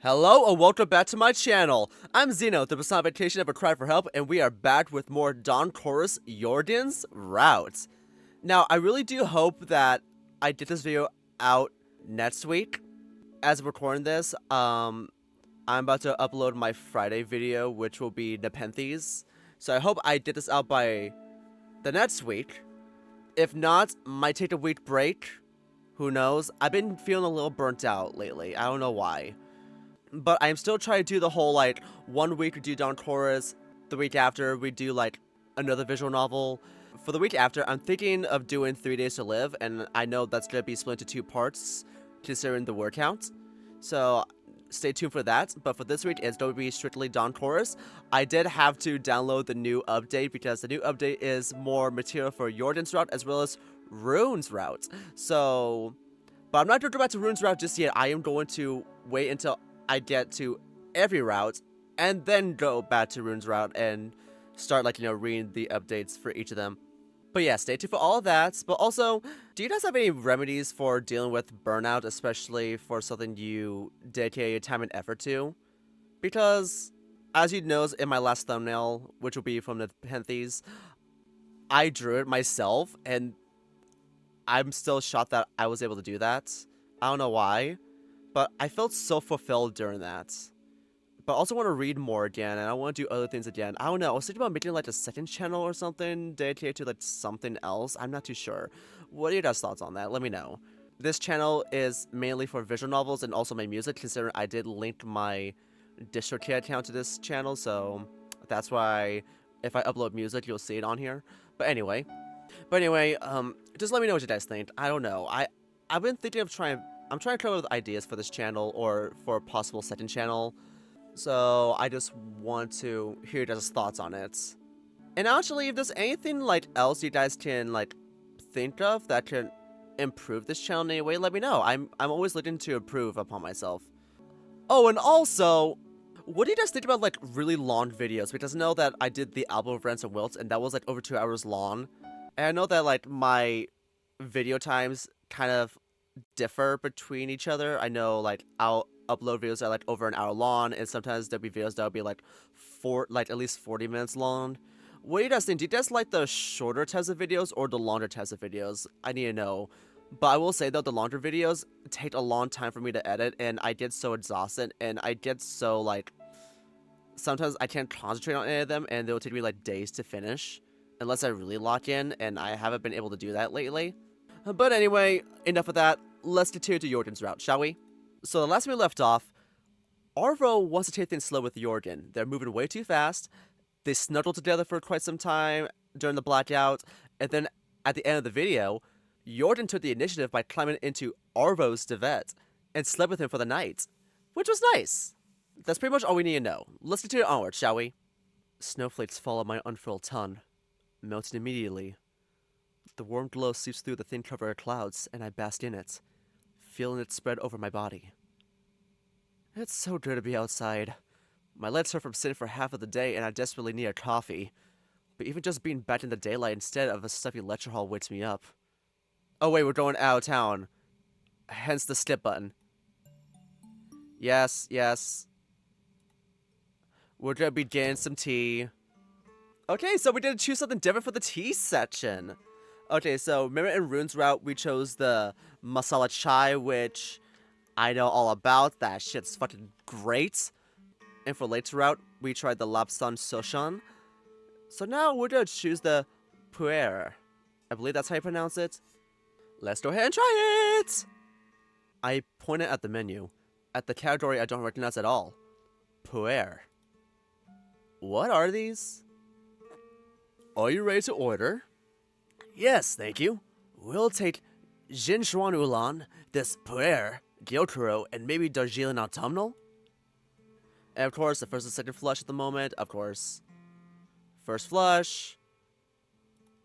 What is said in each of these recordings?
Hello and welcome back to my channel. I'm Xeno, the personification of a cry for help, and we are back with more Don Chorus Jordan's Route. Now, I really do hope that I get this video out next week. As of recording this, I'm about to upload my Friday video, which will be Nepenthes. So I hope I get this out by the next week. If not, might take a week break. Who knows? I've been feeling a little burnt out lately. I don't know why. But I'm still trying to do the whole, 1 week we do Don Chorus, the week after we do, another visual novel. For the week after, I'm thinking of doing 3 Days to Live, and I know that's going to be split into 2 parts, considering the word count. So, stay tuned for that. But for this week, it's going to be strictly Don Chorus. I did have to download the new update, because the new update is more material for Jordan's route, as well as Rune's route. So, but I'm not going to go back to Rune's route just yet. I am going to wait until I get to every route, and then go back to Rune's route and start, reading the updates for each of them. But yeah, stay tuned for all of that. But also, do you guys have any remedies for dealing with burnout, especially for something you dedicate your time and effort to? Because, as you know in my last thumbnail, which will be from the Nepenthes, I drew it myself, and I'm still shocked that I was able to do that. I don't know why. But I felt so fulfilled during that. But I also want to read more again, and I want to do other things again. I don't know, I was thinking about making a second channel or something dedicated to something else. I'm not too sure. What are your guys' thoughts on that? Let me know. This channel is mainly for visual novels and also my music, considering I did link my DistroKid account to this channel, so that's why if I upload music, you'll see it on here. But anyway, just let me know what you guys think. I don't know. I've been thinking of I'm trying to come up with ideas for this channel or for a possible second channel, so I just want to hear your guys' thoughts on it. And actually, if there's anything else you guys can think of that can improve this channel in any way, let me know. I'm always looking to improve upon myself. Oh, and also, what do you guys think about really long videos? Because I know that I did the album of Rants and Wilts, and that was over 2 hours long. And I know that my video times kind of differ between each other. I know I'll upload videos that are over an hour long, and sometimes there'll be videos that'll be at least 40 minutes long. What do you guys think? Do you guys like the shorter types of videos or the longer types of videos? I need to know. But I will say though, the longer videos take a long time for me to edit, and I get so exhausted, and I get so sometimes I can't concentrate on any of them, and they'll take me days to finish unless I really lock in, and I haven't been able to do that lately. But anyway, enough of that. Let's continue to Jorgen's route, shall we? So the last time we left off, Arvo wants to take things slow with Jørgen. They're moving way too fast. They snuggled together for quite some time during the blackout, and then at the end of the video, Jørgen took the initiative by climbing into Arvo's duvet and slept with him for the night, which was nice. That's pretty much all we need to know. Let's continue onward, shall we? Snowflakes fall on my unfurled tongue, melting immediately. The warm glow seeps through the thin cover of clouds, and I bask in it, feeling it spread over my body. It's so good to be outside. My legs hurt from sitting for half of the day, and I desperately need a coffee. But even just being back in the daylight instead of a stuffy lecture hall wakes me up. Oh wait, we're going out of town. Hence the skip button. Yes. We're gonna be getting some tea. Okay, so we did choose something different for the tea section. Okay, so remember in Rune's route, we chose the masala chai, which I know all about. That shit's fucking great. And for later route, we tried the lapsan soshan. So now we're gonna choose the puer. I believe that's how you pronounce it. Let's go ahead and try it! I pointed at the menu, at the category I don't recognize at all. Puer. What are these? Are you ready to order? Yes, thank you. We'll take Jinchuan Ulan, this puer, Gyokuro, and maybe Darjeeling Autumnal? And of course, the first and second flush at the moment, of course. First flush.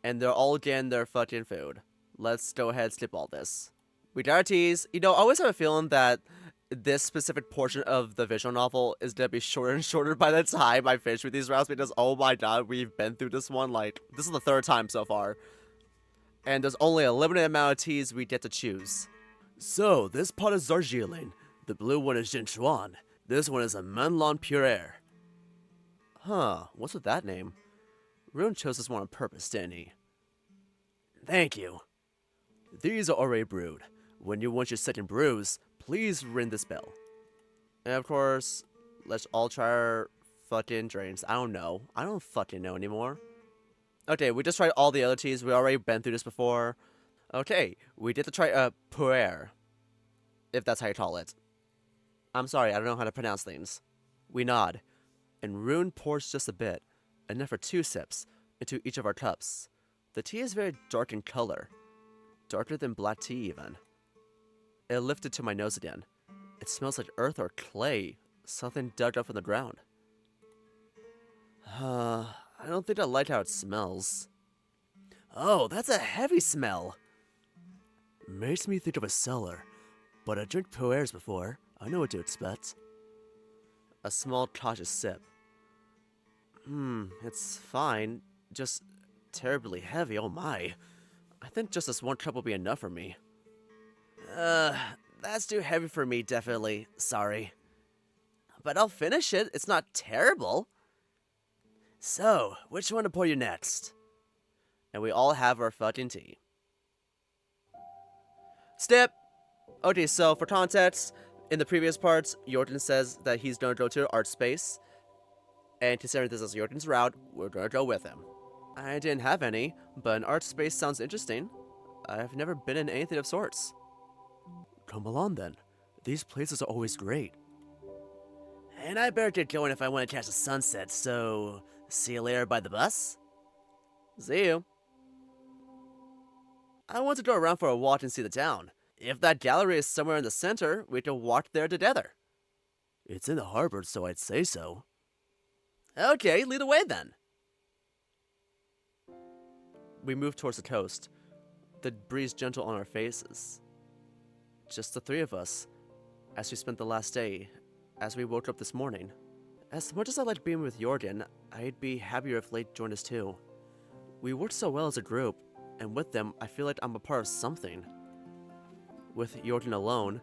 And they're all getting their fucking food. Let's go ahead and skip all this. We got our teas. You know, I always have a feeling that this specific portion of the visual novel is gonna be shorter and shorter by the time I finish with these routes, because oh my god, we've been through this one, this is the 3rd time so far. And there's only a limited amount of teas we get to choose. So, this pot is Darjeeling, the blue one is Jinchuan, This one is a melon puree. Huh, what's with that name? Rune chose this one on purpose, didn't he? Thank you. These are already brewed. When you want your second brews, please ring this bell. And of course, let's all try our fucking drinks. I don't know. I don't fucking know anymore. Okay, we just tried all the other teas. We already been through this before. Okay, we did try a puer, if that's how you call it. I'm sorry, I don't know how to pronounce things. We nod, and Rune pours just a bit, enough for 2 sips, into each of our cups. The tea is very dark in color, darker than black tea even. It lifted to my nose again. It smells like earth or clay, something dug up from the ground. I don't think I like how it smells. Oh, that's a heavy smell. Makes me think of a cellar, but I drank puers before. I know what to expect. A small cautious sip. It's fine. Just terribly heavy, oh my. I think just this one cup will be enough for me. That's too heavy for me, definitely. Sorry. But I'll finish it. It's not terrible. So, which one to pour you next? And we all have our fucking tea. Step! Okay, so for context, in the previous parts, Jørgen says that he's gonna go to art space. And considering this is Jørgen's route, we're gonna go with him. I didn't have any, but an art space sounds interesting. I've never been in anything of sorts. Come along then. These places are always great. And I better get going if I want to catch the sunset, so see you later by the bus? See you. I want to go around for a walk and see the town. If that gallery is somewhere in the center, we can walk there together. It's in the harbor, so I'd say so. Okay, lead the way then. We move towards the coast, the breeze gentle on our faces. Just the 3 of us, as we spent the last day, as we woke up this morning. As much as I like being with Jørgen, I'd be happier if Late joined us too. We worked so well as a group, and with them, I feel like I'm a part of something. With Jørgen alone,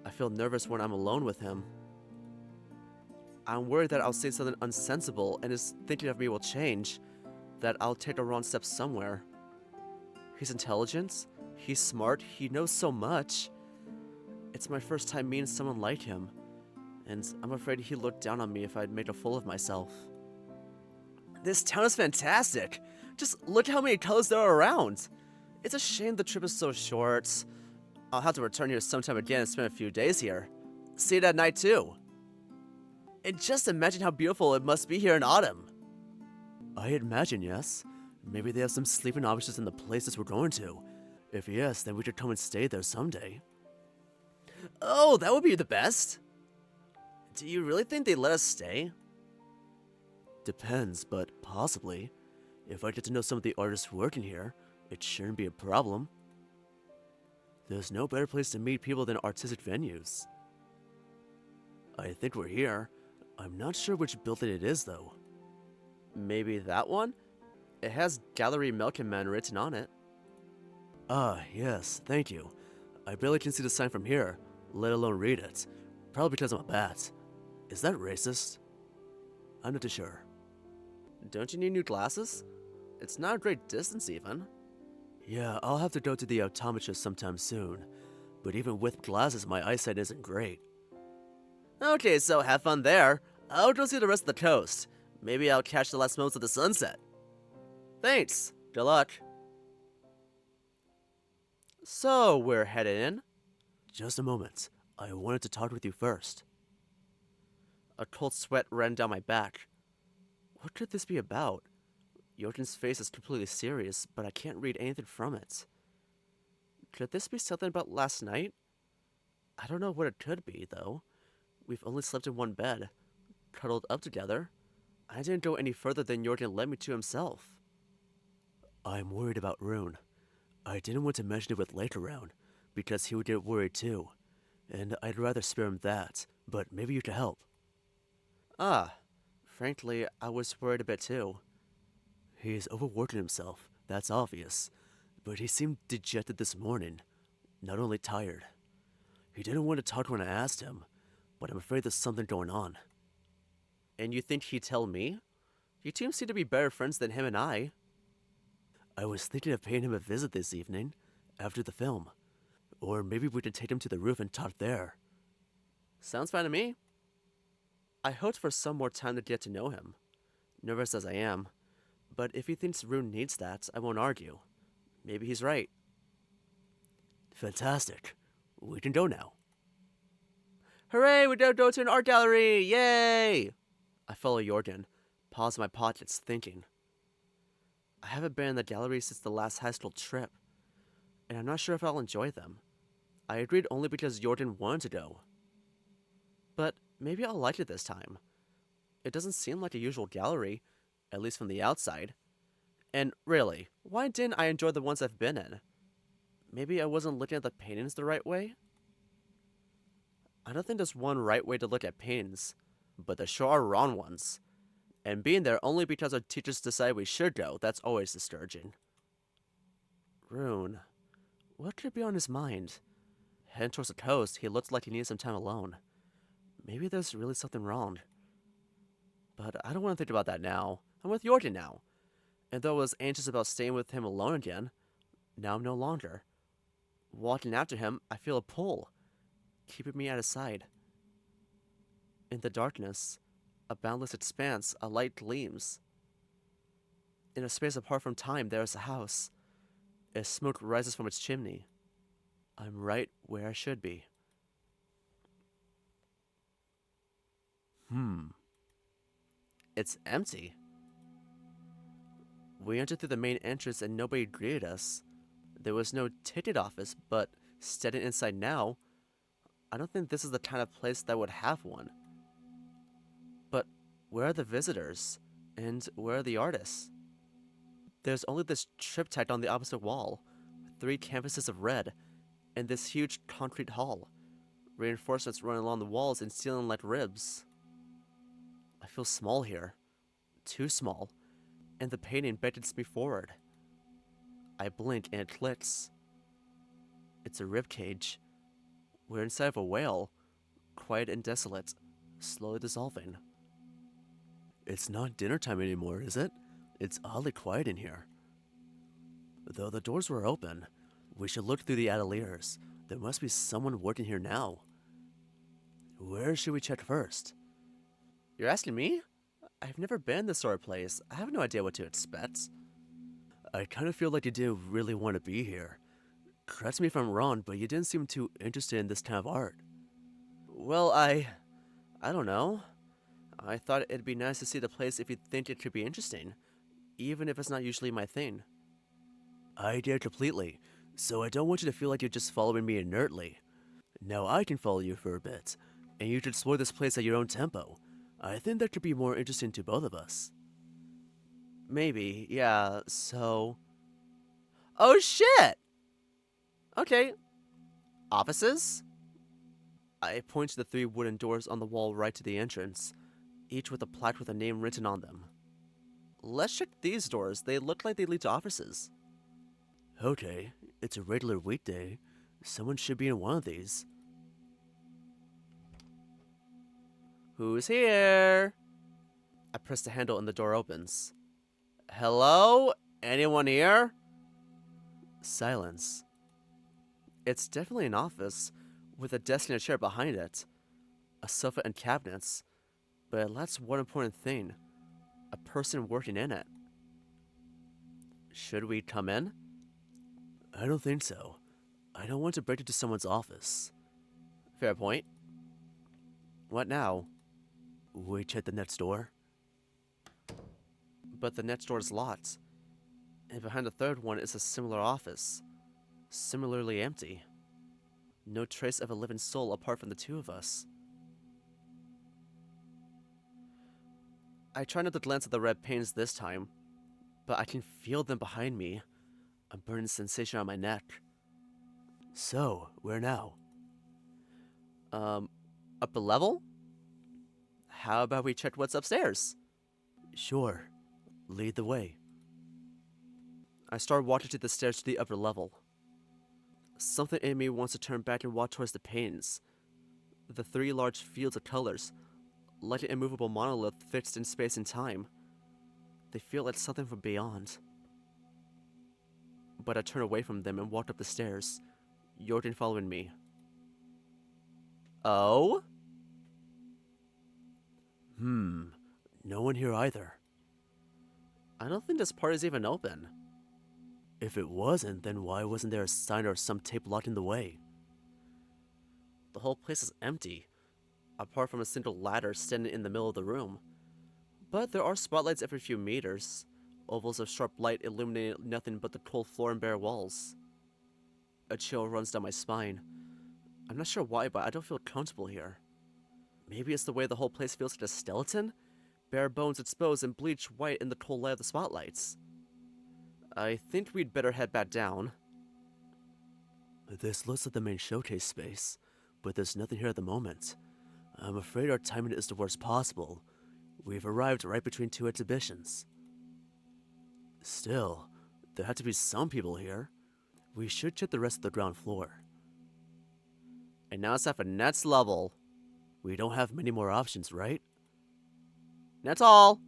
I feel nervous when I'm alone with him. I'm worried that I'll say something unsensible and his thinking of me will change, that I'll take a wrong step somewhere. He's intelligent, he's smart, he knows so much. It's my first time meeting someone like him, and I'm afraid he'd look down on me if I'd made a fool of myself. This town is fantastic! Just look how many colors there are around! It's a shame the trip is so short. I'll have to return here sometime again and spend a few days here. See it at night too. And just imagine how beautiful it must be here in autumn. I imagine, yes. Maybe they have some sleeping options in the places we're going to. If yes, then we could come and stay there someday. Oh, that would be the best. Do you really think they'd let us stay? Depends, but possibly. If I get to know some of the artists working here, it shouldn't be a problem. There's no better place to meet people than artistic venues. I think we're here. I'm not sure which building it is, though. Maybe that one? It has Gallery Melkenman written on it. Ah, yes, thank you. I barely can see the sign from here, let alone read it. Probably because I'm a bat. Is that racist? I'm not too sure. Don't you need new glasses? It's not a great distance, even. Yeah, I'll have to go to the optometrist sometime soon. But even with glasses, my eyesight isn't great. Okay, so have fun there. I'll go see the rest of the coast. Maybe I'll catch the last moments of the sunset. Thanks. Good luck. So, we're headed in? Just a moment. I wanted to talk with you first. A cold sweat ran down my back. What could this be about? Jørgen's face is completely serious, but I can't read anything from it. Could this be something about last night? I don't know what it could be, though. We've only slept in one bed, cuddled up together. I didn't go any further than Jørgen led me to himself. I'm worried about Rune. I didn't want to mention it with Lake around, because he would get worried too. And I'd rather spare him that, but maybe you could help. Frankly, I was worried a bit too. He's overworking himself, that's obvious. But he seemed dejected this morning, not only tired. He didn't want to talk when I asked him, but I'm afraid there's something going on. And you think he'd tell me? You two seem to be better friends than him and I. I was thinking of paying him a visit this evening, after the film. Or maybe we could take him to the roof and talk there. Sounds fine to me. I hoped for some more time to get to know him, nervous as I am. But if he thinks Rune needs that, I won't argue. Maybe he's right. Fantastic. We can go now. Hooray, we don't go to an art gallery! Yay! I follow Jørgen, pause in my pockets, thinking. I haven't been in the gallery since the last high school trip, and I'm not sure if I'll enjoy them. I agreed only because Jørgen wanted to go. But maybe I'll like it this time. It doesn't seem like a usual gallery, at least from the outside. And really, why didn't I enjoy the ones I've been in? Maybe I wasn't looking at the paintings the right way? I don't think there's one right way to look at paintings, but there sure are wrong ones. And being there only because our teachers decide we should go, that's always discouraging. Rune. What could be on his mind? Heading towards the coast, he looks like he needs some time alone. Maybe there's really something wrong. But I don't want to think about that now. I'm with Jørgen now. And though I was anxious about staying with him alone again, now I'm no longer. Walking after him, I feel a pull, keeping me at his side. In the darkness, a boundless expanse, a light gleams. In a space apart from time, there is a house. As smoke rises from its chimney. I'm right where I should be. It's empty. We entered through the main entrance and nobody greeted us. There was no ticket office, but standing inside now, I don't think this is the kind of place that would have one. But where are the visitors? And where are the artists? There's only this triptych on the opposite wall, 3 canvases of red, and this huge concrete hall. Reinforcements running along the walls and ceiling like ribs. I feel small here. Too small. And the painting beckons me forward. I blink and it clicks. It's a ribcage. We're inside of a whale, quiet and desolate, slowly dissolving. It's not dinner time anymore, is it? It's oddly quiet in here. Though the doors were open, we should look through the ateliers. There must be someone working here now. Where should we check first? You're asking me? I've never been in this sort of place. I have no idea what to expect. I kind of feel like you didn't really want to be here. Correct me if I'm wrong, but you didn't seem too interested in this kind of art. Well, I don't know. I thought it'd be nice to see the place if you think it could be interesting, even if it's not usually my thing. I get completely, so I don't want you to feel like you're just following me inertly. Now I can follow you for a bit, and you can explore this place at your own tempo. I think that could be more interesting to both of us. Maybe, yeah, so... Oh shit! Okay. Offices? I point to the 3 wooden doors on the wall right to the entrance, each with a plaque with a name written on them. Let's check these doors. They look like they lead to offices. Okay, it's a regular weekday. Someone should be in one of these. Who's here? I press the handle and the door opens. Hello? Anyone here? Silence. It's definitely an office, with a desk and a chair behind it, a sofa and cabinets, but it lacks one important thing, a person working in it. Should we come in? I don't think so. I don't want to break into someone's office. Fair point. What now? We check the next door. But the next door is locked, and behind the third one is a similar office, similarly empty. No trace of a living soul apart from the 2 of us. I try not to glance at the red paintings this time, but I can feel them behind me, a burning sensation on my neck. So, where now? Up a level? How about we check what's upstairs? Sure. Lead the way. I start walking to the stairs to the upper level. Something in me wants to turn back and walk towards the paintings, The three large fields of colors, like an immovable monolith fixed in space and time. They feel like something from beyond. But I turned away from them and walked up the stairs, Jørgen following me. Oh? No one here either. I don't think this part is even open. If it wasn't, then why wasn't there a sign or some tape blocking the way? The whole place is empty, apart from a single ladder standing in the middle of the room. But there are spotlights every few meters, ovals of sharp light illuminating nothing but the cold floor and bare walls. A chill runs down my spine. I'm not sure why, but I don't feel comfortable here. Maybe it's the way the whole place feels like a skeleton? Bare bones exposed and bleached white in the cold light of the spotlights. I think we'd better head back down. This looks like the main showcase space, but there's nothing here at the moment. I'm afraid our timing is the worst possible. We've arrived right between two exhibitions. Still, there had to be some people here. We should check the rest of the ground floor. And now it's at the next level. We don't have many more options, right? That's all.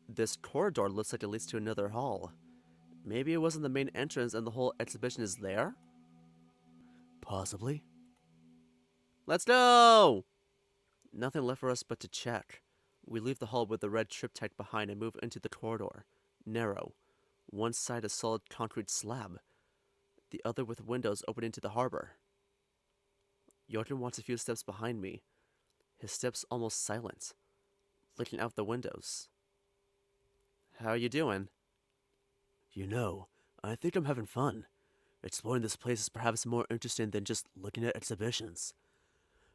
This corridor looks like it leads to another hall. Maybe it wasn't the main entrance and the whole exhibition is there? Possibly. Let's go! Nothing left for us but to check. We leave the hall with the red triptych behind and move into the corridor. Narrow. One side a solid concrete slab. The other with windows opening to the harbor. Jørgen walks a few steps behind me. His steps almost silent. Looking out the windows. How are you doing? You know, I think I'm having fun. Exploring this place is perhaps more interesting than just looking at exhibitions.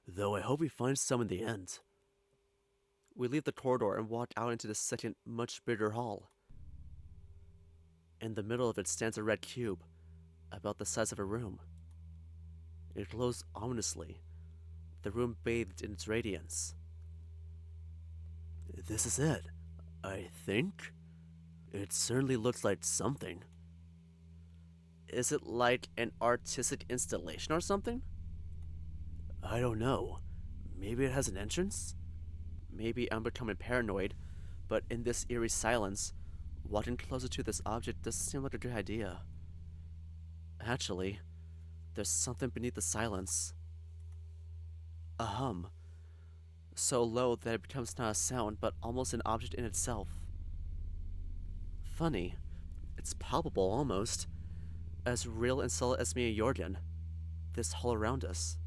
Though I hope we find some in the end. We leave the corridor and walk out into the second, much bigger hall. In the middle of it stands a red cube, about the size of a room. It glows ominously, the room bathed in its radiance. This is it, I think. It certainly looks like something. Is it like an artistic installation or something? I don't know. Maybe it has an entrance? Maybe I'm becoming paranoid, but in this eerie silence, walking closer to this object doesn't seem like a good idea. Actually, there's something beneath the silence. A hum. So low that it becomes not a sound, but almost an object in itself. Funny. It's palpable almost. As real and solid as me and Jørgen. This hall around us.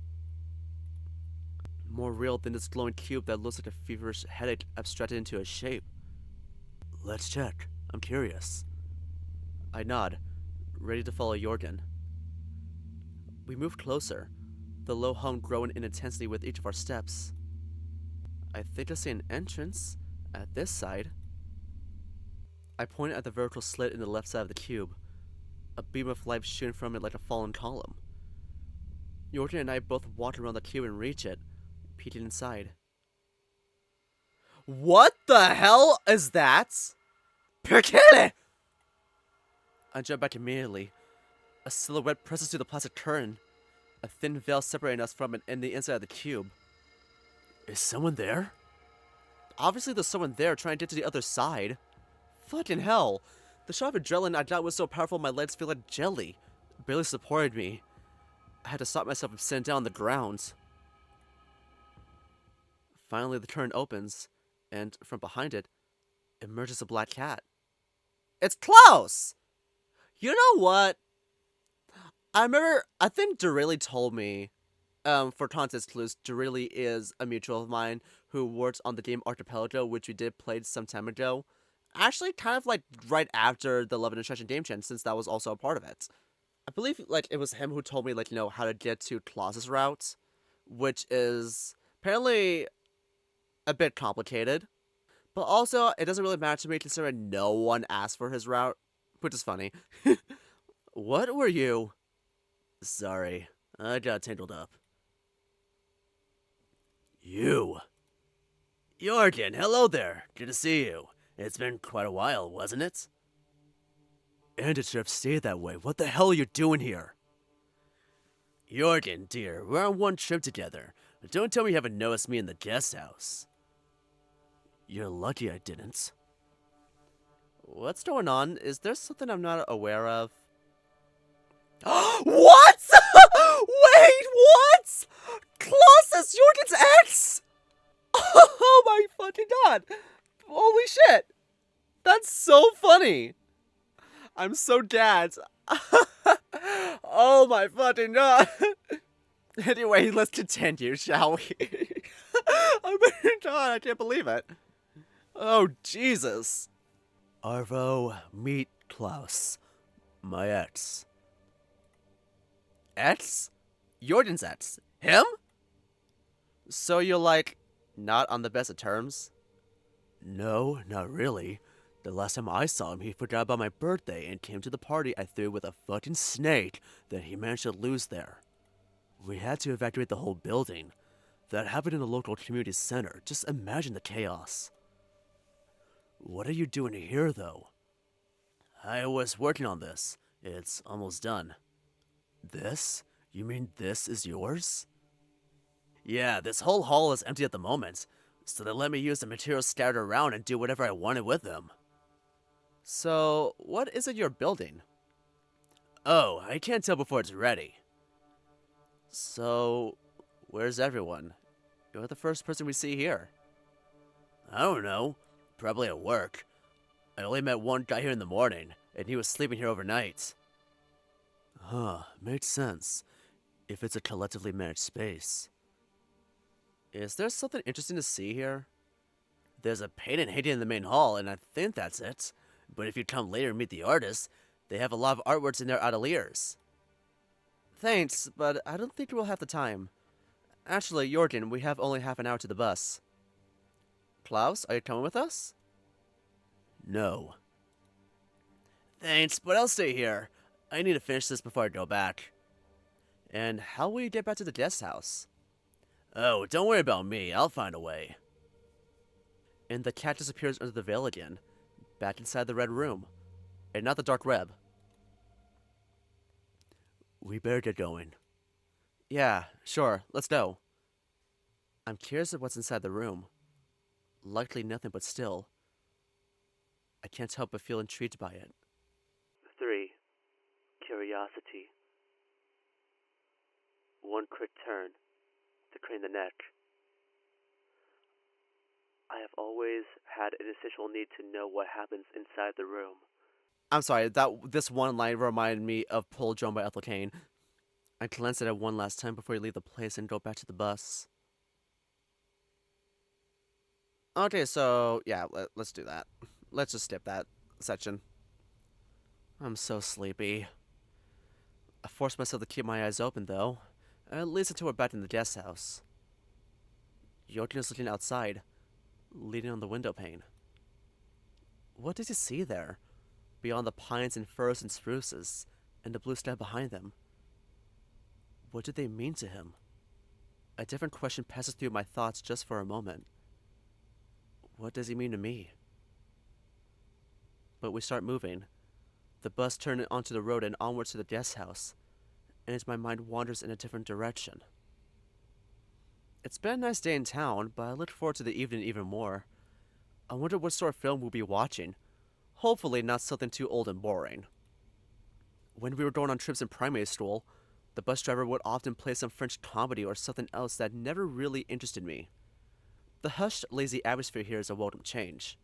More real than this glowing cube that looks like a feverish headache abstracted into a shape. Let's check. I'm curious. I nod, ready to follow Jørgen. We move closer, the low hum growing in intensity with each of our steps. I think I see an entrance at this side. I point at the vertical slit in the left side of the cube, a beam of light shooting from it like a fallen column. Jørgen and I both walk around the cube and reach it, peeking inside. What the hell is that? Perkele! I jump back immediately. A silhouette presses to the plastic curtain, a thin veil separating us from it and the inside of the cube. Is someone there? Obviously there's someone there trying to get to the other side. Fucking hell. The shot of adrenaline I got was so powerful my legs feel like jelly. It barely supported me. I had to stop myself from sitting down on the ground. Finally the curtain opens, and from behind it, emerges a black cat. It's close! You know what? I think Durili told me, for context clues, Durili is a mutual of mine who works on the game Archipelago, which we did play some time ago. Actually, kind of like right after the Love and Instruction Game Chain, since that was also a part of it. I believe, like, it was him who told me, like, you know, how to get to Claus's route, which is apparently a bit complicated. But also, it doesn't really matter to me considering no one asked for his route, which is funny. What were you? Sorry, I got tangled up. You. Jørgen, hello there. Good to see you. It's been quite a while, wasn't it? And it should have stayed that way. What the hell are you doing here? Jørgen, dear, we're on one trip together. Don't tell me you haven't noticed me in the guest house. You're lucky I didn't. What's going on? Is there something I'm not aware of? What? Wait, what? Colossus, Jørgen's ex? Oh my fucking god. Holy shit. That's so funny. I'm so gagged. Oh my fucking god. Anyway, let's continue, shall we? Oh my god, I can't believe it. Oh, Jesus. Arvo, meet Klaus, my ex. Ex? Jørgen's ex? Him? So you're like, not on the best of terms? No, not really. The last time I saw him, he forgot about my birthday and came to the party I threw with a fucking snake that he managed to lose there. We had to evacuate the whole building. That happened in the local community center. Just imagine the chaos. What are you doing here, though? I was working on this. It's almost done. This? You mean this is yours? Yeah, this whole hall is empty at the moment, so they let me use the materials scattered around and do whatever I wanted with them. So, what is it you're building? Oh, I can't tell before it's ready. So, where's everyone? You're the first person we see here. I don't know. Probably at work. I only met one guy here in the morning, and he was sleeping here overnight. Huh, makes sense. If it's a collectively managed space. Is there something interesting to see here? There's a painting hanging in the main hall, and I think that's it. But if you come later and meet the artists, they have a lot of artworks in their ateliers. Thanks, but I don't think we'll have the time. Actually, Jørgen, we have only half an hour to the bus. Klaus, are you coming with us? No. Thanks, but I'll stay here. I need to finish this before I go back. And how will you get back to the guest house? Oh, don't worry about me. I'll find a way. And the cat disappears under the veil again, back inside the red room. And not the dark web. We better get going. Yeah, sure. Let's go. I'm curious of what's inside the room. Likely nothing, but still. I can't help but feel intrigued by it. 3. Curiosity. 1 quick turn to crane the neck. I have always had an essential need to know what happens inside the room. I'm sorry, this one line reminded me of Pull Drone by Ethel Cain. I glanced at it one last time before you leave the place and go back to the bus. Okay, so, yeah, let's do that. Let's just skip that section. I'm so sleepy. I forced myself to keep my eyes open, though. At least until we're back in the guest house. Jørgen is looking outside, leaning on the window pane. What does he see there, beyond the pines and firs and spruces, and the blue sky behind them? What did they mean to him? A different question passes through my thoughts just for a moment. What does he mean to me? But we start moving. The bus turns onto the road and onwards to the guest house, and as my mind wanders in a different direction. It's been a nice day in town, but I look forward to the evening even more. I wonder what sort of film we'll be watching. Hopefully not something too old and boring. When we were going on trips in primary school, the bus driver would often play some French comedy or something else that never really interested me. The hushed, lazy atmosphere here is a welcome change.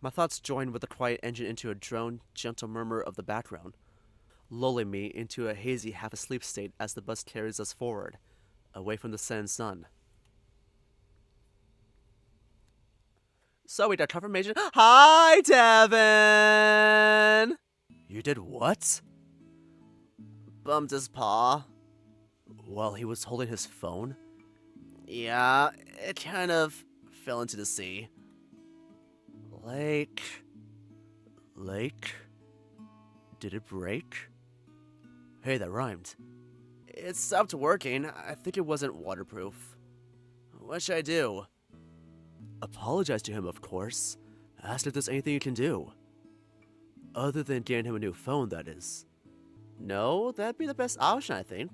My thoughts join with the quiet engine into a drone, gentle murmur of the background, lulling me into a hazy, half-asleep state as the bus carries us forward, away from the setting sun. So we got confirmation. Hi, Devin! You did what? Bumped his paw. While he was holding his phone? Yeah, it kind of fell into the sea. Lake. Did it break? Hey, that rhymed. It stopped working. I think it wasn't waterproof. What should I do? Apologize to him, of course. Ask if there's anything you can do. Other than getting him a new phone, that is. No, that'd be the best option, I think.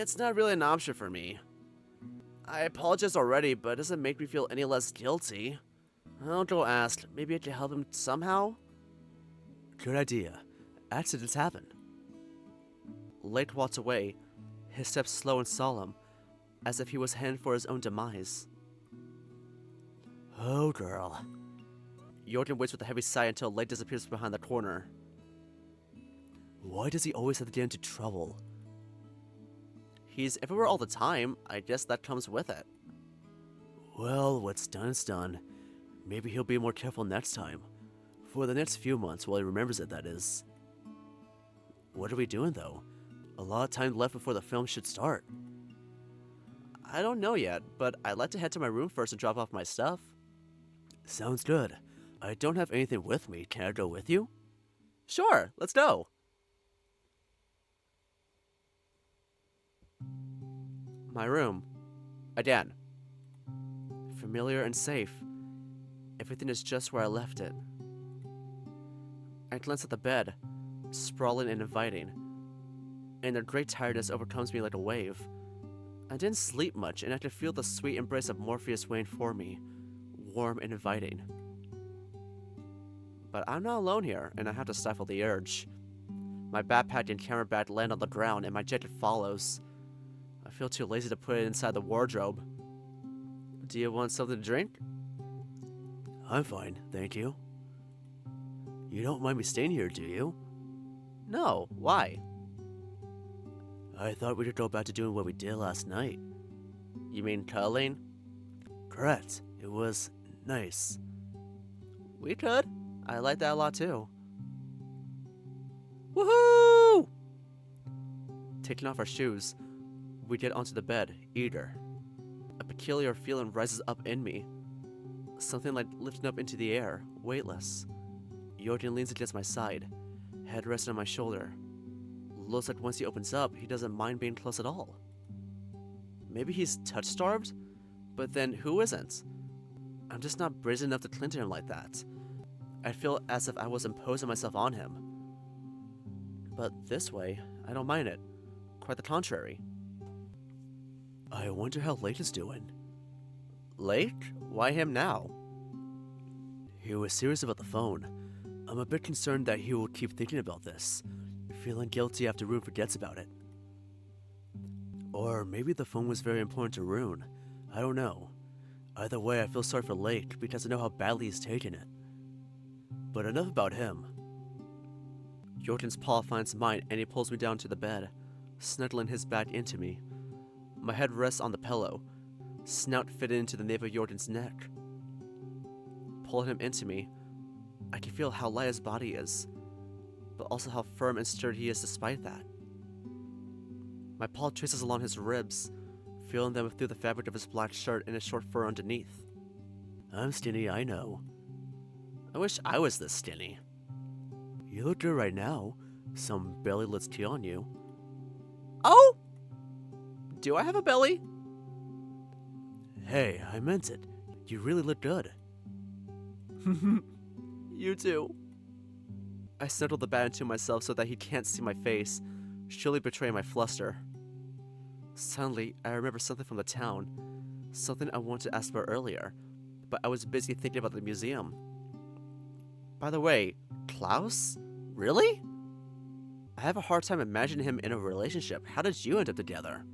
it's not really an option for me. I apologize already, but it doesn't make me feel any less guilty. I'll go ask. Maybe I can help him somehow? Good idea. Accidents happen. Lake walked away, his steps slow and solemn, as if he was heading for his own demise. Oh, girl. Jørgen waits with a heavy sigh until Lake disappears behind the corner. Why does he always have to get into trouble? He's everywhere all the time. I guess that comes with it. Well, what's done is done. Maybe he'll be more careful next time. For the next few months, while he remembers it, that is. What are we doing, though? A lot of time left before the film should start. I don't know yet, but I'd like to head to my room first and drop off my stuff. Sounds good. I don't have anything with me. Can I go with you? Sure, let's go. My room. Again. Familiar and safe. Everything is just where I left it. I glance at the bed, sprawling and inviting, and a great tiredness overcomes me like a wave. I didn't sleep much, and I could feel the sweet embrace of Morpheus waiting for me, warm and inviting. But I'm not alone here, and I have to stifle the urge. My backpack and camera bag land on the ground, and my jacket follows. I feel too lazy to put it inside the wardrobe. Do you want something to drink? I'm fine, thank you. You don't mind me staying here, do you? No, why? I thought we could go back to doing what we did last night. You mean cuddling? Correct. It was nice. We could. I like that a lot too. Woohoo! Taking off our shoes, we get onto the bed, eager. A peculiar feeling rises up in me. Something like lifting up into the air, weightless. Jørgen leans against my side, head resting on my shoulder. Looks like once he opens up, he doesn't mind being close at all. Maybe he's touch-starved? But then who isn't? I'm just not brazen enough to cling to him like that. I feel as if I was imposing myself on him. But this way, I don't mind it. Quite the contrary. I wonder how Lake is doing. Lake? Why him now? He was serious about the phone. I'm a bit concerned that he will keep thinking about this, feeling guilty after Rune forgets about it. Or maybe the phone was very important to Rune. I don't know. Either way, I feel sorry for Lake because I know how badly he's taken it. But enough about him. Jørgen's paw finds mine and he pulls me down to the bed, snuggling his back into me. My head rests on the pillow, snout fitted into the nape of Jørgen's neck. Pulling him into me, I can feel how light his body is, but also how firm and sturdy he is despite that. My paw traces along his ribs, feeling them through the fabric of his black shirt and his short fur underneath. I'm skinny, I know. I wish I was this skinny. You look good right now. Some belly looks cute on you. Oh! Do I have a belly? Hey, I meant it. You really look good. You too. I settled the bat into myself so that he can't see my face, surely betraying my fluster. Suddenly, I remember something from the town, something I wanted to ask about earlier, but I was busy thinking about the museum. By the way, Klaus? Really? I have a hard time imagining him in a relationship. How did you end up together?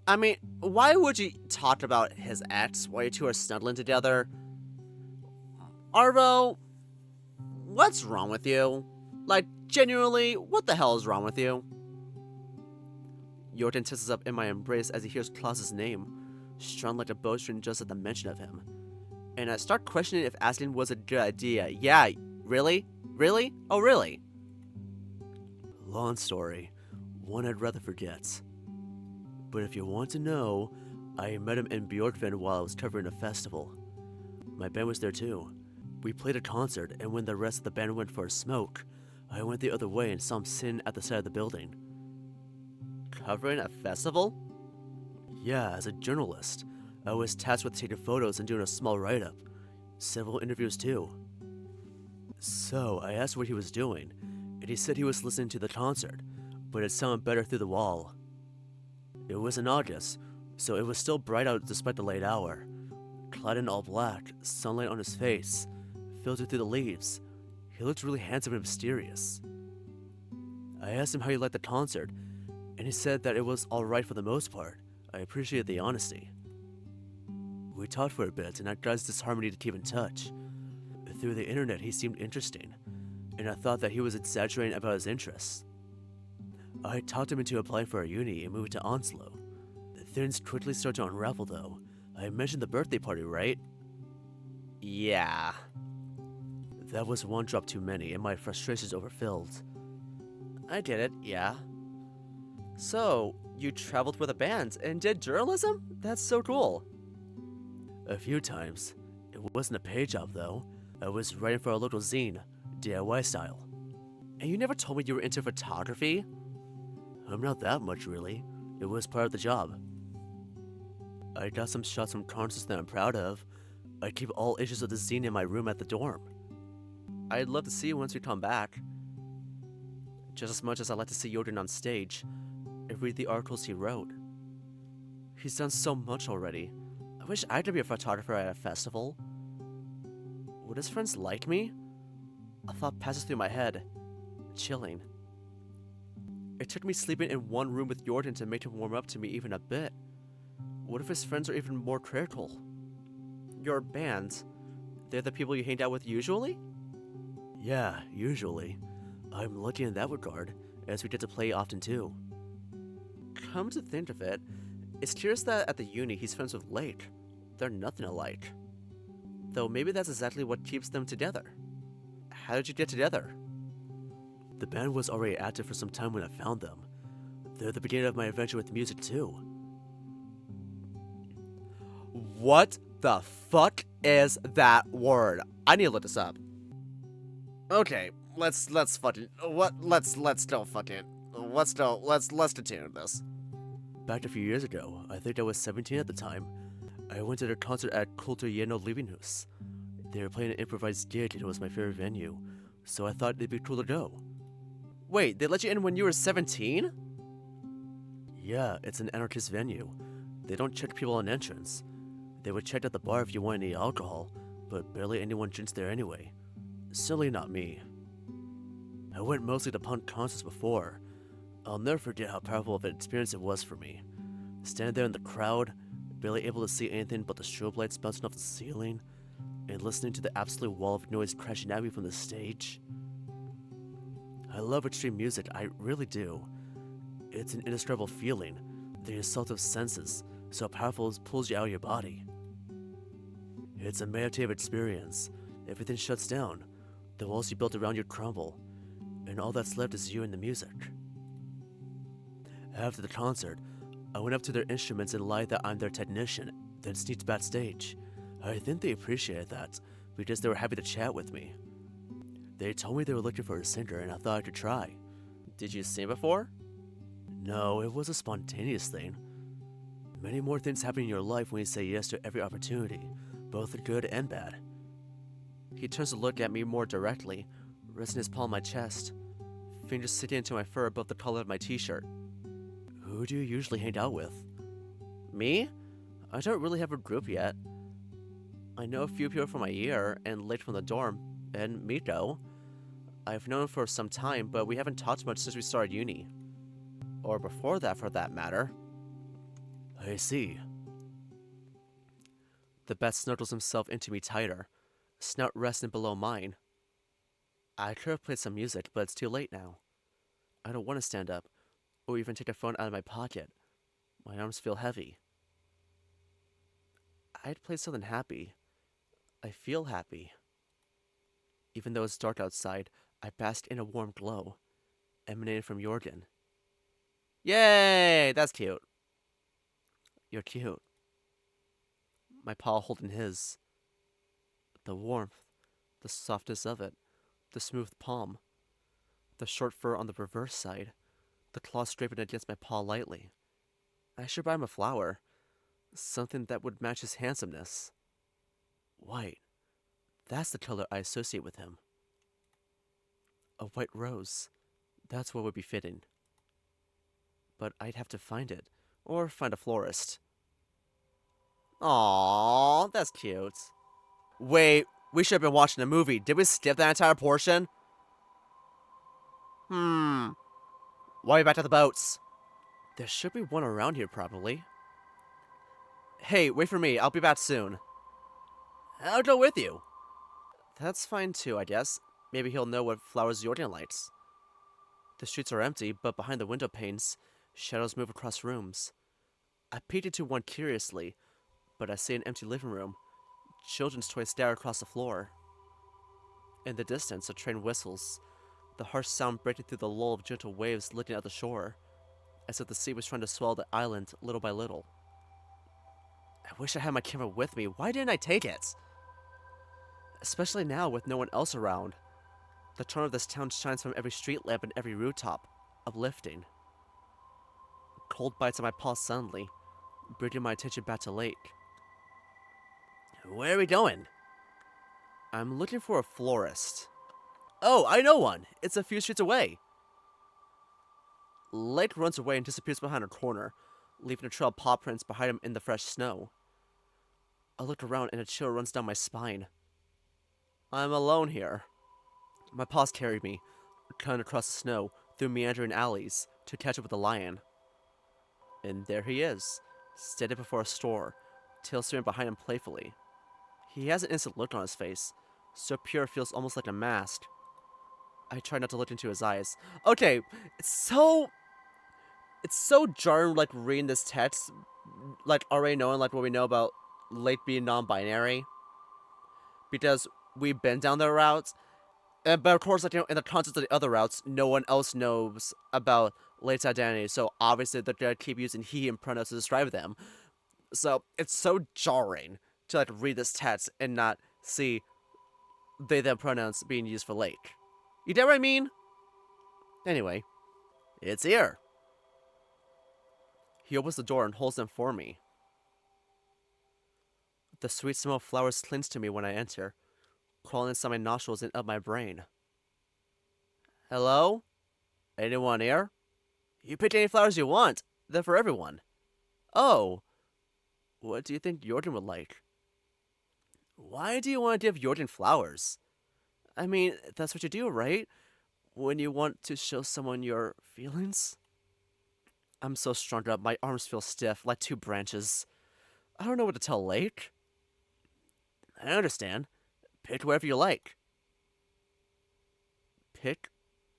I mean, why would you talk about his ex while you two are snuggling together? Arvo, what's wrong with you? Like, genuinely, what the hell is wrong with you? Jørgen tenses up in my embrace as he hears Klaus's name, strung like a bowstring just at the mention of him. And I start questioning if asking was a good idea. Yeah, really? Really? Oh, really? Long story. One I'd rather forget. But if you want to know, I met him in Bjorkvin while I was covering a festival. My band was there too. We played a concert, and when the rest of the band went for a smoke, I went the other way and saw him sitting at the side of the building. Covering a festival? Yeah, as a journalist. I was tasked with taking photos and doing a small write-up. Several interviews too. So, I asked what he was doing, and he said he was listening to the concert, but it sounded better through the wall. It was in August, so it was still bright out despite the late hour. Clad in all black, sunlight on his face, filtered through the leaves. He looked really handsome and mysterious. I asked him how he liked the concert, and he said that it was alright for the most part. I appreciated the honesty. We talked for a bit, and I advised this harmony to keep in touch. Through the internet, he seemed interesting, and I thought that he was exaggerating about his interests. I talked him into applying for a uni and moving to Onslow. Things quickly started to unravel, though. I mentioned the birthday party, right? Yeah. That was one drop too many, and my frustrations overfilled. I did it, yeah. So, you traveled with a band and did journalism? That's so cool. A few times. It wasn't a paid job, though. I was writing for a local zine, DIY style. And you never told me you were into photography? I'm not that much, really. It was part of the job. I got some shots from concerts that I'm proud of. I keep all issues of the zine in my room at the dorm. I'd love to see you once you come back. Just as much as I'd like to see Jørgen on stage and read the articles he wrote. He's done so much already. I wish I could be a photographer at a festival. Would his friends like me? A thought passes through my head, chilling. It took me sleeping in one room with Jørgen to make him warm up to me even a bit. What if his friends are even more critical? Your band, they're the people you hang out with usually? Yeah, usually. I'm lucky in that regard, as we get to play often too. Come to think of it, it's curious that at the uni he's friends with Lake. They're nothing alike. Though maybe that's exactly what keeps them together. How did you get together? The band was already active for some time when I found them. They're the beginning of my adventure with music too. What the fuck is that word? I need to look this up. Okay, let's continue this. Back a few years ago, I think I was 17 at the time, I went to their concert at Xeno Liebenhuis. They were playing an improvised gig and it was my favorite venue, so I thought it'd be cool to go. Wait, they let you in when you were 17? Yeah, it's an anarchist venue. They don't check people on entrance. They would check at the bar if you want any alcohol, but barely anyone drinks there anyway. Certainly not me. I went mostly to punk concerts before. I'll never forget how powerful of an experience it was for me. Standing there in the crowd, barely able to see anything but the strobe lights bouncing off the ceiling, and listening to the absolute wall of noise crashing at me from the stage. I love extreme music, I really do. It's an indescribable feeling, the assault of senses, so powerful it pulls you out of your body. It's a meditative experience. Everything shuts down, the walls you built around you crumble, and all that's left is you and the music. After the concert, I went up to their instruments and lied that I'm their technician, then sneaked backstage. I think they appreciated that, because they were happy to chat with me. They told me they were looking for a singer and I thought I could try. Did you sing before? No, it was a spontaneous thing. Many more things happen in your life when you say yes to every opportunity, both good and bad. He turns to look at me more directly, resting his palm on my chest, fingers sinking into my fur above the collar of my t-shirt. Who do you usually hang out with? Me? I don't really have a group yet. I know a few people from my year, and Lake from the dorm, and Miko. I've known him for some time, but we haven't talked much since we started uni. Or before that, for that matter. I see. The bat snuggles himself into me tighter, snout resting below mine. I could have played some music, but it's too late now. I don't want to stand up, or even take a phone out of my pocket. My arms feel heavy. I'd play something happy. I feel happy. Even though it's dark outside, I bask in a warm glow, emanating from Jørgen. Yay! That's cute. You're cute. My paw holding his. The warmth, the softness of it, the smooth palm, the short fur on the reverse side, the claw scraping against my paw lightly. I should buy him a flower, something that would match his handsomeness. White. That's the color I associate with him. A white rose. That's what would be fitting. But I'd have to find it, Or find a florist. Aww, that's cute. Wait, we should have been watching a movie. Did we skip that entire portion? Why are we back to the boats? There should be one around here, probably. Hey, wait for me. I'll be back soon. I'll go with you. That's fine too, I guess. Maybe he'll know what flowers Jordan likes. The streets are empty, but behind the window panes, shadows move across rooms. I peeked into one curiously, but I see an empty living room. Children's toys stare across the floor. In the distance, a train whistles, the harsh sound breaking through the lull of gentle waves licking at the shore, as if the sea was trying to swallow the island little by little. I wish I had my camera with me. Why didn't I take it? Especially now with no one else around. The charm of this town shines from every street lamp and every rooftop, uplifting. Cold bites on my paws suddenly, bringing my attention back to lake. Where are we going? I'm looking for a florist. Oh, I know one! It's a few streets away! Lake runs away and disappears behind a corner, leaving a trail of paw prints behind him in the fresh snow. I look around and a chill runs down my spine. I'm alone here. My paws carry me, cutting across the snow, through meandering alleys, to catch up with the lion. And there he is, standing before a store, tail swinging behind him playfully. He has an innocent look on his face, so pure it feels almost like a mask. I try not to look into his eyes. Okay, it's so jarring, like, reading this text, like, already knowing, like, what we know about Lake being non-binary. Because we've been down that route. But of course, like, you know, in the context of the other routes, no one else knows about Lake's identity, so obviously they're gonna keep using he and pronouns to describe them. So it's so jarring to, like, read this text and not see they them pronouns being used for Lake. You get what I mean? Anyway, it's here. He opens the door and holds them for me. The sweet smell of flowers clings to me when I enter, crawling inside my nostrils and up my brain. Hello? Anyone here? You pick any flowers you want. They're for everyone. Oh. What do you think Jordan would like? Why do you want to give Jordan flowers? I mean, that's what you do, right? When you want to show someone your feelings? I'm so strung up, my arms feel stiff, like two branches. I don't know what to tell Lake. I understand. Pick whatever you like. Pick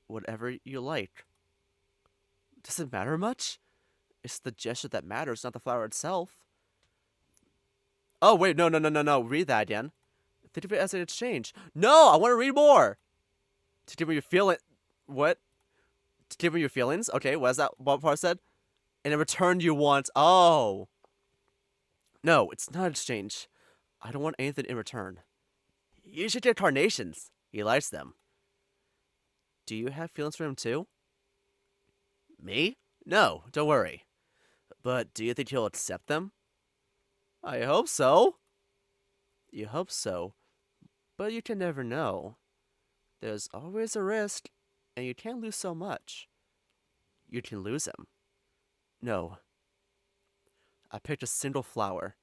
whatever you like. Does it matter much? It's the gesture that matters, not the flower itself. Oh, wait, no. Read that again. Think of it as an exchange. No, I want to read more. To give me your feeling. What? To give me your feelings? Okay, what is that? What part said? And in return, you want. Oh. No, it's not an exchange. I don't want anything in return. You should get carnations. He likes them. Do you have feelings for him too? Me? No, don't worry. But do you think he'll accept them? I hope so. You hope so, but you can never know. There's always a risk, and you can't lose so much. You can lose him. No. I picked a single flower.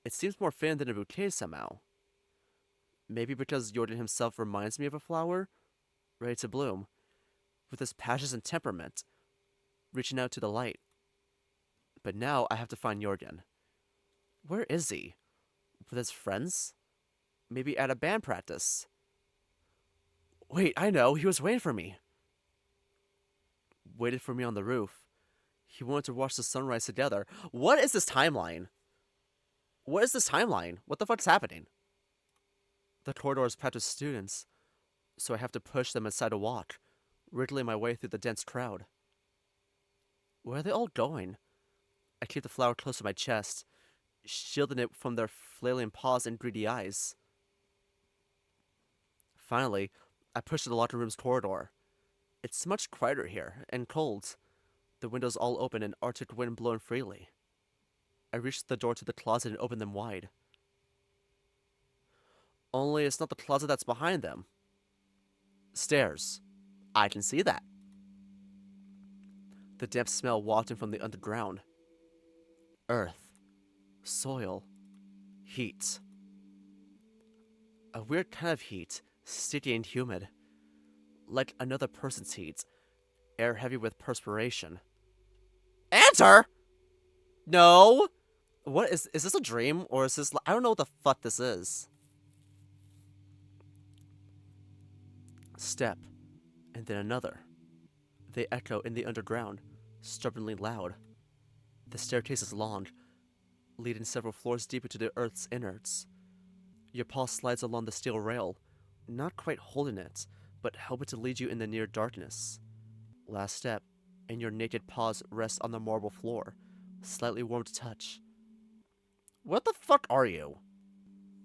It seems more fitting than a bouquet somehow. Maybe because Jordan himself reminds me of a flower, ready to bloom, with his passions and temperament, reaching out to the light. But now I have to find Jørgen. Where is he? With his friends? Maybe at a band practice. Wait, I know, he was waiting for me. Waited for me on the roof. He wanted to watch the sunrise together. What is this timeline? What is this timeline? What the fuck's happening? The corridor is packed with students, so I have to push them aside to walk, wriggling my way through the dense crowd. Where are they all going? I keep the flower close to my chest, shielding it from their flailing paws and greedy eyes. Finally, I push to the locker room's corridor. It's much quieter here, and cold. The windows all open and Arctic wind blowing freely. I reach the door to the closet and open them wide. Only it's not the closet that's behind them. Stairs. I can see that. The damp smell wafting from the underground. Earth, soil, heat. A weird kind of heat, sticky and humid. Like another person's heat, air heavy with perspiration. Answer! No! What is this a dream? Or is this, I don't know what the fuck this is. Step, and then another. They echo in the underground, stubbornly loud. The staircase is long, leading several floors deep into the earth's innards. Your paw slides along the steel rail, not quite holding it, but helping to lead you in the near darkness. Last step, and your naked paws rest on the marble floor, slightly warm to touch. What the fuck are you?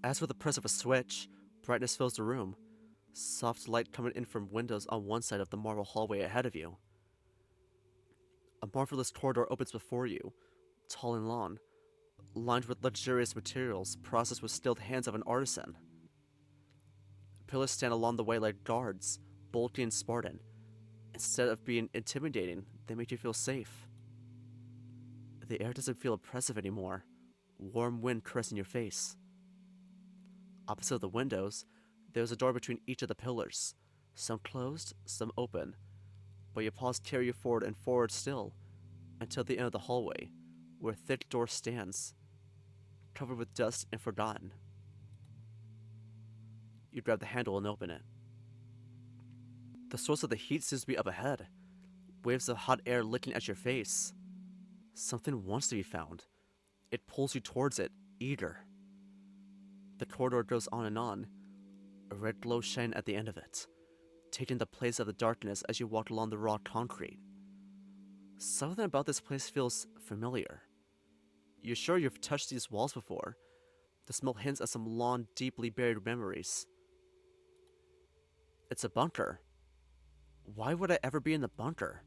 As with the press of a switch, brightness fills the room. Soft light coming in from windows on one side of the marble hallway ahead of you. A marvelous corridor opens before you, tall and long, lined with luxurious materials processed with skilled hands of an artisan. Pillars stand along the way like guards, bulky and Spartan. Instead of being intimidating, they make you feel safe. The air doesn't feel oppressive anymore, warm wind caressing your face. Opposite the windows, there's a door between each of the pillars, some closed, some open, but your paws carry you forward and forward still, until the end of the hallway, where a thick door stands, covered with dust and forgotten. You grab the handle and open it. The source of the heat seems to be up ahead, waves of hot air licking at your face. Something wants to be found. It pulls you towards it, eager. The corridor goes on, a red glow shining at the end of it, taking the place of the darkness as you walk along the raw concrete. Something about this place feels familiar. You're sure you've touched these walls before. The smell hints at some long, deeply buried memories. It's a bunker. Why would I ever be in the bunker?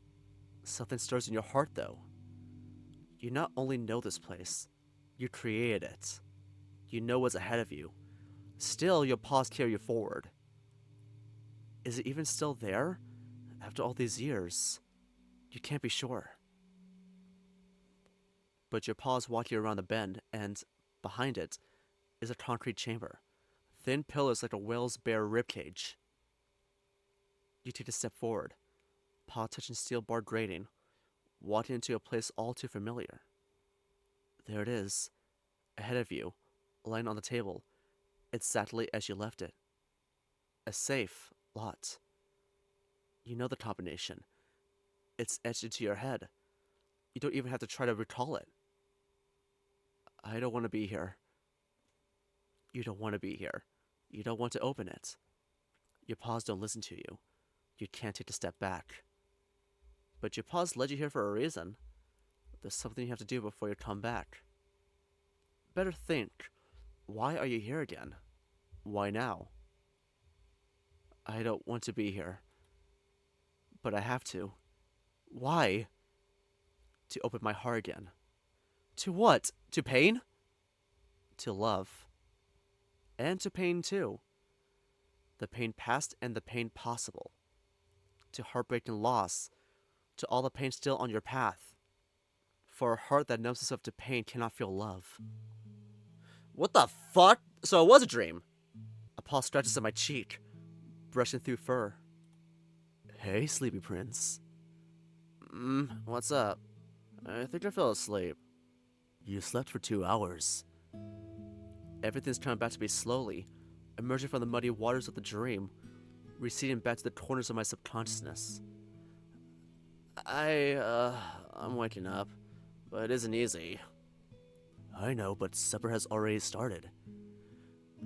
Something stirs in your heart, though. You not only know this place, you created it. You know what's ahead of you. Still, your paws carry you forward. Is it even still there? After all these years, you can't be sure. But your paws walk you around the bend, and behind it is a concrete chamber. Thin pillars like a whale's bare ribcage. You take a step forward, paw touching steel barred grating, walking into a place all too familiar. There it is, ahead of you, lying on the table, exactly as you left it. A safe, locked. You know the combination. It's etched into your head. You don't even have to try to recall it. I don't want to be here. You don't want to be here. You don't want to open it. Your paws don't listen to you. You can't take a step back. But your paws led you here for a reason. There's something you have to do before you come back. Better think. Why are you here again? Why now? I don't want to be here. But I have to. Why? To open my heart again. To what? To pain? To love. And to pain too. The pain past and the pain possible. To heartbreak and loss. To all the pain still on your path. For a heart that numbs itself to pain cannot feel love. What the fuck? So it was a dream. A paw scratches at my cheek, brushing through fur. Hey, sleepy prince. What's up? I think I fell asleep. You slept for 2 hours. Everything's coming back to me slowly, emerging from the muddy waters of the dream, receding back to the corners of my subconsciousness. I'm waking up, but it isn't easy. I know, but supper has already started.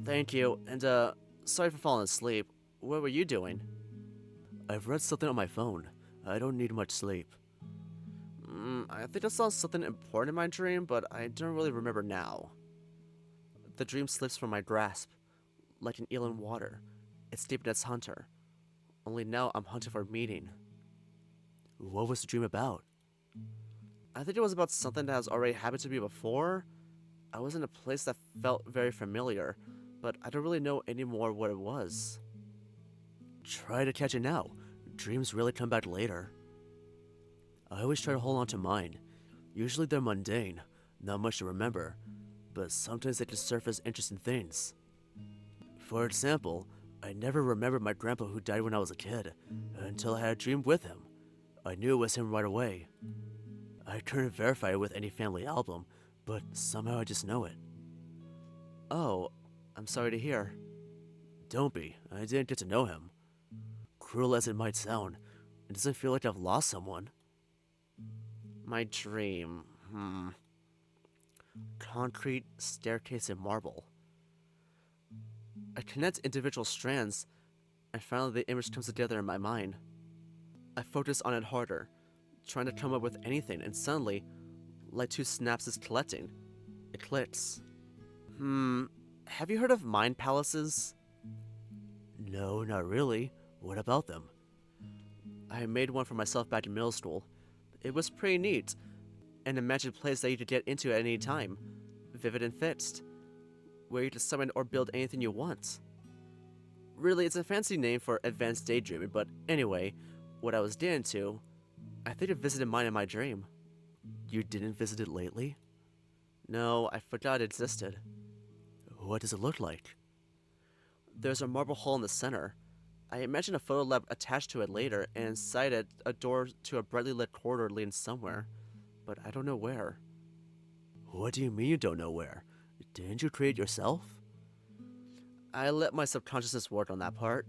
Thank you, and sorry for falling asleep. What were you doing? I've read something on my phone. I don't need much sleep. I think I saw something important in my dream, but I don't really remember now. The dream slips from my grasp, like an eel in water. It's deep in its hunter. Only now I'm hunting for meaning. What was the dream about? I think it was about something that has already happened to me before. I was in a place that felt very familiar, but I don't really know anymore what it was. Try to catch it now. Dreams really come back later. I always try to hold on to mine. Usually they're mundane. Not much to remember, but sometimes they can surface interesting things. For example, I never remembered my grandpa who died when I was a kid, until I had a dream with him. I knew it was him right away. I couldn't verify it with any family album, but somehow I just know it. Oh, I'm sorry to hear. Don't be, I didn't get to know him. Cruel as it might sound, it doesn't feel like I've lost someone. My dream, Concrete, staircase, and marble. I connect individual strands, and finally the image comes together in my mind. I focus on it harder, trying to come up with anything, and suddenly, like two synapses collecting, it clicks. Have you heard of mind palaces? No, not really. What about them? I made one for myself back in middle school. It was pretty neat. An imagined place that you could get into at any time, vivid and fixed, where you can summon or build anything you want. Really, it's a fancy name for advanced daydreaming, but anyway, what I was getting to, I think I visited mine in my dream. You didn't visit it lately? No, I forgot it existed. What does it look like? There's a marble hall in the center. I imagine a photo lab attached to it later, and inside it, a door to a brightly lit corridor leads somewhere. But I don't know where. What do you mean you don't know where? Didn't you create yourself? I let my subconsciousness work on that part.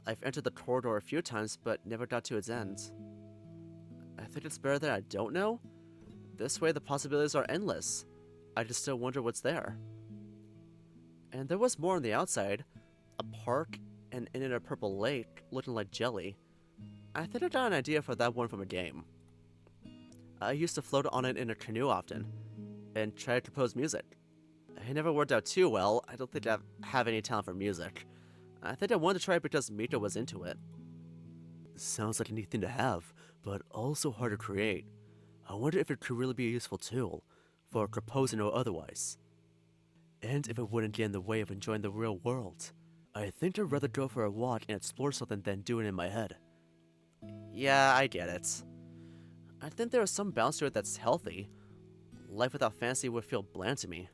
I've entered the corridor a few times, but never got to its end. I think it's better that I don't know. This way the possibilities are endless. I just still wonder what's there. And there was more on the outside. A park, and in it a purple lake, looking like jelly. I think I got an idea for that one from a game. I used to float on it in a canoe often, and try to compose music. It never worked out too well. I don't think I have any talent for music. I think I wanted to try it because Mika was into it. Sounds like a neat thing to have, but also hard to create. I wonder if it could really be a useful tool, for composing or otherwise. And if it wouldn't get in the way of enjoying the real world. I think I'd rather go for a walk and explore something than do it in my head. Yeah, I get it. I think there is some balance to it that's healthy. Life without fantasy would feel bland to me.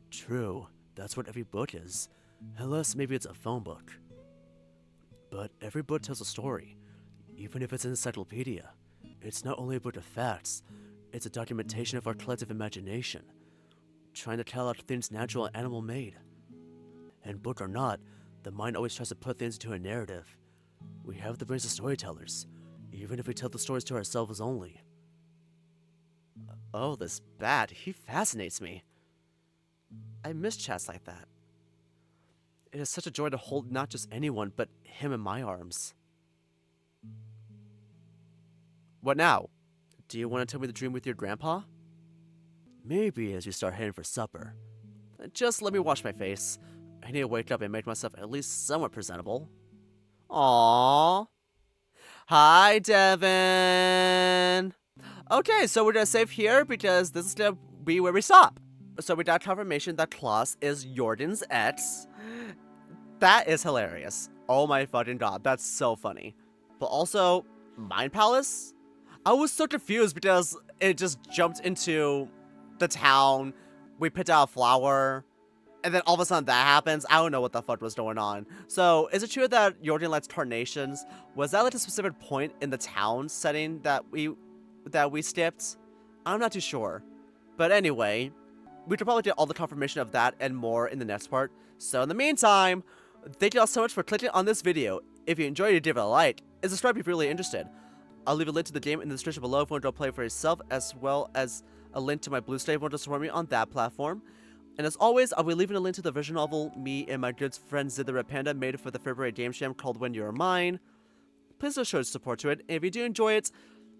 True, that's what every book is. Unless maybe it's a phone book. But every book tells a story, even if it's an encyclopedia. It's not only a book of facts, it's a documentation of our collective imagination, trying to tell out things natural and animal-made. And book or not, the mind always tries to put things into a narrative. We have the brains of storytellers, even if we tell the stories to ourselves only. Oh, this bat, he fascinates me. I miss chats like that. It is such a joy to hold not just anyone, but him in my arms. What now? Do you want to tell me the dream with your grandpa? Maybe as we start heading for supper. Just let me wash my face. I need to wake up and make myself at least somewhat presentable. Aww. Hi, Devin. Okay, so we're gonna save here because this is gonna be where we stop. So we got confirmation that Klaus is Jordan's ex. That is hilarious. Oh my fucking god, that's so funny. But also, Mind Palace? I was so confused because it just jumped into the town. We picked out a flower. And then all of a sudden that happens. I don't know what the fuck was going on. So, is it true that Jordan likes carnations? Was that like a specific point in the town setting that we skipped? I'm not too sure. But anyway, we could probably get all the confirmation of that and more in the next part. So in the meantime, thank you all so much for clicking on this video. If you enjoyed it, give it a like, and subscribe if you're really interested. I'll leave a link to the game in the description below if you want to go play for yourself, as well as a link to my Blue State if you want to support me on that platform. And as always, I'll be leaving a link to the visual novel me and my good friend Zid the Red Panda made for the February Game Jam called When You're Mine. Please do show support to it, and if you do enjoy it,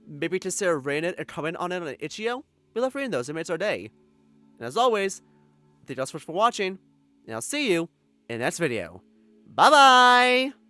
maybe consider rating it and comment on it on itchio. We love reading those, it makes our day. And as always, thank you all so much for watching, and I'll see you in the next video. Bye bye!